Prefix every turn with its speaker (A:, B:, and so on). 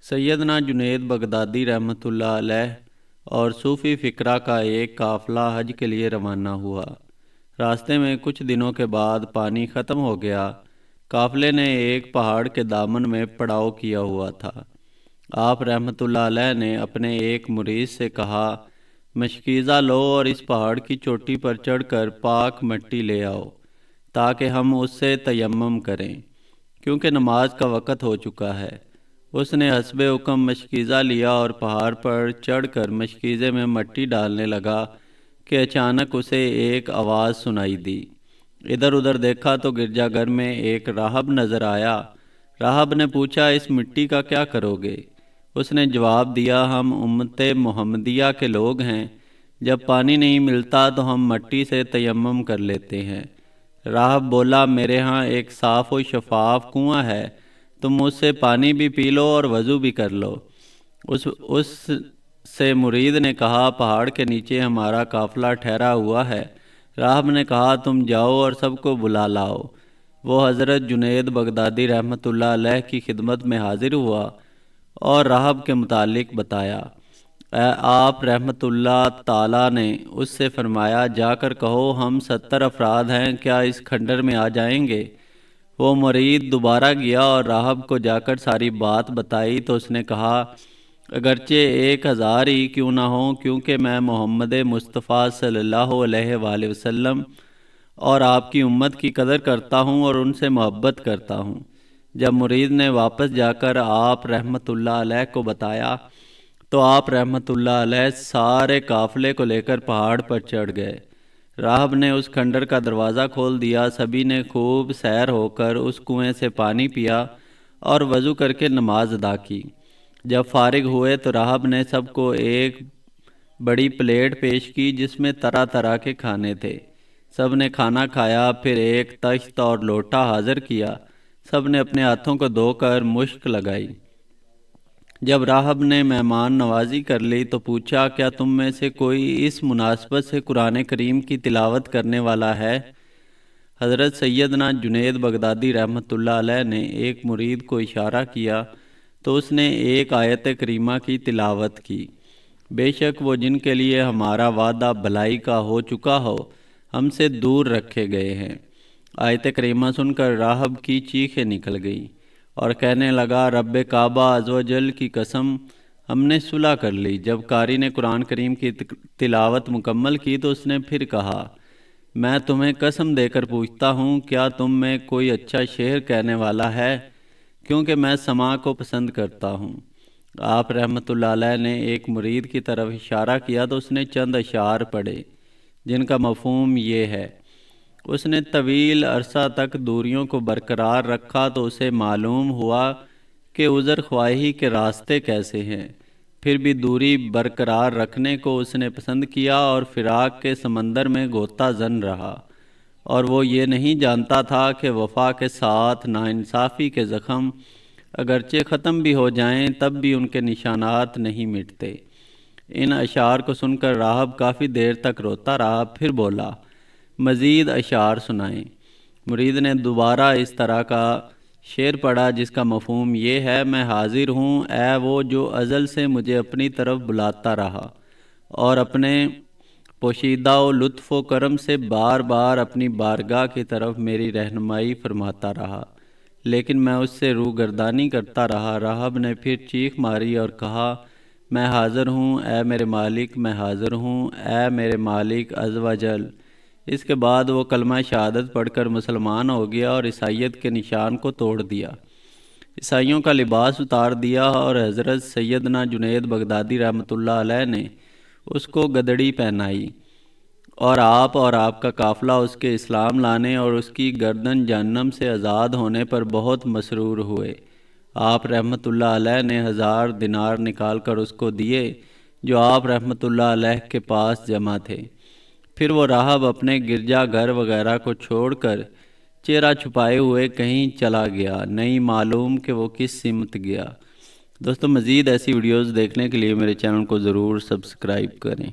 A: सैयदना Junaid Baghdadi रहमतुल्लाह अलैह और सूफ़ी फ़िक्रा का एक काफ़िला हज के लिए रवाना हुआ। रास्ते में कुछ दिनों के बाद पानी ख़त्म हो गया। काफ़िले ने एक पहाड़ के दामन में पड़ाव किया हुआ था। आप रहमतुल्लाह अलैह ने अपने एक मुरीद से कहा, मशकीज़ा लो और इस पहाड़ की चोटी पर चढ़कर पाक मिट्टी ले आओ ताकि हम उससे तयम्मुम करें, क्योंकि नमाज का वक़्त हो चुका है। उसने हस्बे हुक्म मशकीज़ा लिया और पहाड़ पर चढ़कर मशकीज़े में मिट्टी डालने लगा कि अचानक उसे एक आवाज़ सुनाई दी। इधर उधर देखा तो गिरजाघर में एक राहब नज़र आया। राहब ने पूछा, इस मिट्टी का क्या करोगे? उसने जवाब दिया, हम उम्मते मुहम्मदिया के लोग हैं। जब पानी नहीं मिलता तो हम मिट्टी से तयम्मुम कर लेते हैं। राहब बोला, मेरे यहाँ एक साफ़ व शफाफ कुआं है, तुम उससे पानी भी पी लो और वज़ू भी कर लो। उस से मुरीद ने कहा, पहाड़ के नीचे हमारा काफ़िला ठहरा हुआ है। राहब ने कहा, तुम जाओ और सबको बुला लाओ। वो हज़रत जुनैद बगदादी रहमतुल्लाह अलैह की खिदमत में हाजिर हुआ और राहब के मुतालिक बताया। आप रहमतुल्लाह ताला ने उससे फरमाया, जाकर कहो हम 70 अफराद हैं, क्या इस खंडर में आ जाएंगे? वो मुरीद दोबारा गया और राहब को जाकर सारी बात बताई तो उसने कहा, अगरचे 1000 ही क्यों ना हो, क्योंकि मैं मोहम्मद मुस्तफ़ा सल्लल्लाहु अलैहि वसल्लम और आपकी उम्मत की कदर करता हूँ और उनसे मोहब्बत करता हूँ। जब मुरीद ने वापस जाकर आप रहमतुल्लाह अलैह को बताया तो आप रहमतुल्लाह अलैह सारे काफ़िले को लेकर पहाड़ पर चढ़ गए। राहब ने उस खंडर का दरवाज़ा खोल दिया। सभी ने खूब सैर होकर उस कुएं से पानी पिया और वज़ू करके नमाज अदा की। जब फारिग हुए तो राहब ने सबको एक बड़ी प्लेट पेश की जिसमें तरह तरह के खाने थे। सब ने खाना खाया, फिर एक तश्त और लोटा हाजिर किया। सब ने अपने हाथों को धोकर मुश्क लगाई। जब राहब ने मेहमान नवाजी कर ली तो पूछा, क्या तुम में से कोई इस मुनासबत से कुरान करीम की तिलावत करने वाला है? हज़रत सैयदना जुनैद बगदादी रहमतुल्लाह अलैह ने एक मुरीद को इशारा किया तो उसने एक आयत करीमा की तिलावत की। बेशक वो जिनके लिए हमारा वादा भलाई का हो चुका हो, हमसे दूर रखे गए हैं। आयत करीमा सुनकर राहब की चीखें निकल गईं और कहने लगा, रब्बे काबा अज़्वजल की कसम, हमने सुलह कर ली। जब कारी ने कुरान करीम की तिलावत मुकम्मल की तो उसने फिर कहा, मैं तुम्हें कसम देकर पूछता हूँ, क्या तुम में कोई अच्छा शेर कहने वाला है? क्योंकि मैं समा को पसंद करता हूँ। आप रहमतुल्लाह अलैह ने एक मुरीद की तरफ इशारा किया तो उसने चंद अशार पढ़े जिनका मफ़हूम ये है। उसने तवील अरसा तक दूरियों को बरकरार रखा तो उसे मालूम हुआ कि उज़र ख्वाही के रास्ते कैसे हैं। फिर भी दूरी बरकरार रखने को उसने पसंद किया और फिराक के समंदर में गोता जन रहा। और वो ये नहीं जानता था कि वफ़ा के साथ नाइंसाफ़ी के ज़ख़म अगरचे ख़त्म भी हो जाएं तब भी उनके निशानात नहीं मिटते। इन अशार को सुनकर राहब काफ़ी देर तक रोता रहा, फिर बोला, मज़ीद अशार सुनाएं। मुरीद ने दोबारा इस तरह का शेर पढ़ा जिसका मफ़हूम ये है, मैं हाजिर हूँ ऐ वो जो अज़ल से मुझे अपनी तरफ बुलाता रहा और अपने पोशीदा व लुत्फ़ व करम से बार बार अपनी बारगाह की तरफ मेरी रहनुमाई फरमाता रहा, लेकिन मैं उससे रूगर्दानी करता रहा। राहब ने फिर चीख मारी और कहा, मैं हाज़िर हूँ ऐ मेरे मालिक, मैं हाज़िर हूँ ऐ मेरे मालिक अज़्ज़ व जल। इसके बाद वो कलमा शहादत पढ़कर मुसलमान हो गया और ईसाइयत के निशान को तोड़ दिया, ईसाइयों का लिबास उतार दिया और हज़रत सैयदना जुनैद बगदादी रहमतुल्लाह अलैह ने उसको गदड़ी पहनाई और आप और आपका काफ़िला उसके इस्लाम लाने और उसकी गर्दन जहन्नम से आज़ाद होने पर बहुत मसरूर हुए। आप रहमतुल्लाह अलैह ने 1000 दिनार निकाल कर उसको दिए जो आप रहमतुल्लाह अलैह के पास जमा थे। फिर वो राहब अपने गिरजा घर वगैरह को छोड़कर चेहरा छुपाए हुए कहीं चला गया, नहीं मालूम कि वो किस सिमत गया। दोस्तों, मज़ीद ऐसी वीडियोज़ देखने के लिए मेरे चैनल को ज़रूर सब्सक्राइब करें।